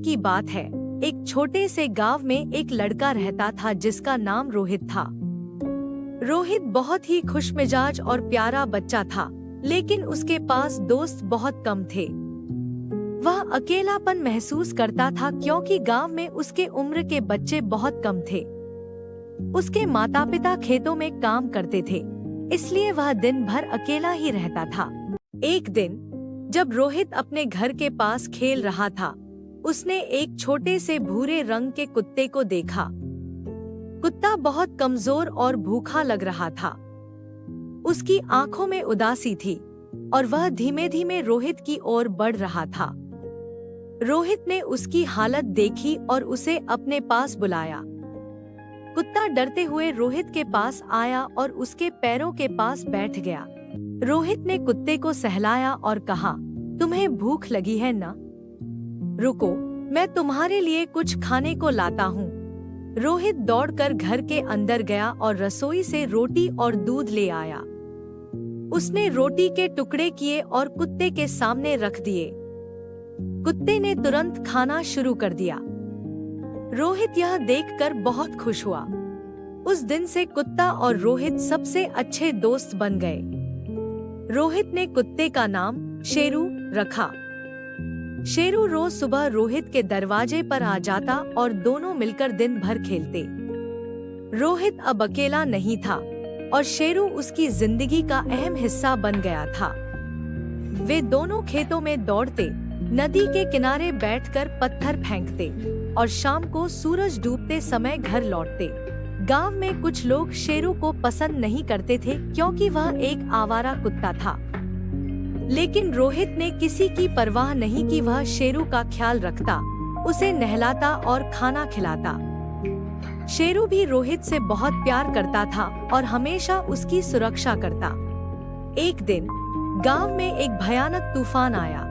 की बात है। एक छोटे से गांव में एक लड़का रहता था जिसका नाम रोहित था। रोहित बहुत ही खुशमिजाज और प्यारा बच्चा था, लेकिन उसके पास दोस्त बहुत कम थे। वह अकेलापन महसूस करता था क्योंकि गांव में उसके उम्र के बच्चे बहुत कम थे। उसके माता पिता खेतों में काम करते थे, इसलिए वह दिन भर अकेला ही रहता था। एक दिन जब रोहित अपने घर के पास खेल रहा था, उसने एक छोटे से भूरे रंग के कुत्ते को देखा। कुत्ता बहुत कमजोर और भूखा लग रहा था। उसकी आंखों में उदासी थी और वह धीमे धीमे रोहित की ओर बढ़ रहा था। रोहित ने उसकी हालत देखी और उसे अपने पास बुलाया। कुत्ता डरते हुए रोहित के पास आया और उसके पैरों के पास बैठ गया। रोहित ने कुत्ते को सहलाया और कहा, तुम्हें भूख लगी है ना? रुको, मैं तुम्हारे लिए कुछ खाने को लाता हूँ। रोहित दौड़कर घर के अंदर गया और रसोई से रोटी और दूध ले आया। उसने रोटी के टुकड़े किए और कुत्ते के सामने रख दिए। कुत्ते ने तुरंत खाना शुरू कर दिया। रोहित यह देखकर बहुत खुश हुआ। उस दिन से कुत्ता और रोहित सबसे अच्छे दोस्त बन गए। रोहित ने कुत्ते का नाम शेरू रखा। शेरू रोज सुबह रोहित के दरवाजे पर आ जाता और दोनों मिलकर दिन भर खेलते। रोहित अब अकेला नहीं था और शेरू उसकी जिंदगी का अहम हिस्सा बन गया था। वे दोनों खेतों में दौड़ते, नदी के किनारे बैठकर पत्थर फेंकते और शाम को सूरज डूबते समय घर लौटते। गांव में कुछ लोग शेरू को पसंद नहीं करते थे क्योंकि वह एक आवारा कुत्ता था, लेकिन रोहित ने किसी की परवाह नहीं की। वह शेरू का ख्याल रखता, उसे नहलाता और खाना खिलाता। शेरू भी रोहित से बहुत प्यार करता था और हमेशा उसकी सुरक्षा करता। एक दिन गांव में एक भयानक तूफान आया।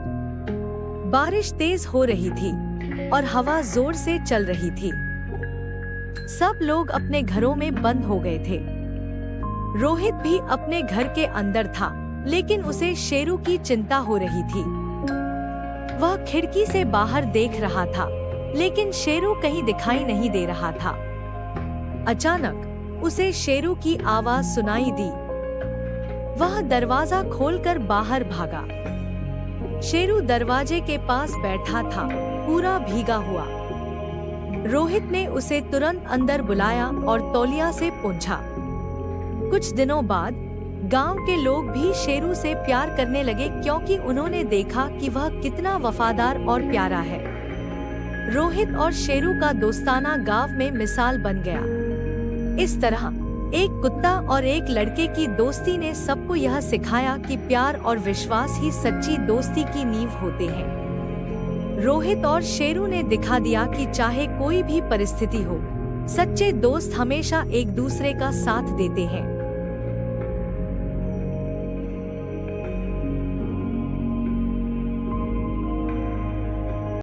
बारिश तेज हो रही थी और हवा जोर से चल रही थी। सब लोग अपने घरों में बंद हो गए थे। रोहित भी अपने घर के अंदर था, लेकिन उसे शेरू की चिंता हो रही थी। वह खिड़की से बाहर देख रहा था, लेकिन शेरू कहीं दिखाई नहीं दे रहा था। अचानक उसे शेरू की आवाज सुनाई दी। वह दरवाजा खोलकर बाहर भागा। शेरू दरवाजे के पास बैठा था, पूरा भीगा हुआ। रोहित ने उसे तुरंत अंदर बुलाया और तौलिया से पूछा। कुछ दिनों बाद गांव के लोग भी शेरू से प्यार करने लगे क्योंकि उन्होंने देखा कि वह कितना वफादार और प्यारा है। रोहित और शेरू का दोस्ताना गांव में मिसाल बन गया। इस तरह एक कुत्ता और एक लड़के की दोस्ती ने सबको यह सिखाया कि प्यार और विश्वास ही सच्ची दोस्ती की नींव होते हैं। रोहित और शेरू ने दिखा दिया कि चाहे कोई भी परिस्थिति हो, सच्चे दोस्त हमेशा एक दूसरे का साथ देते हैं।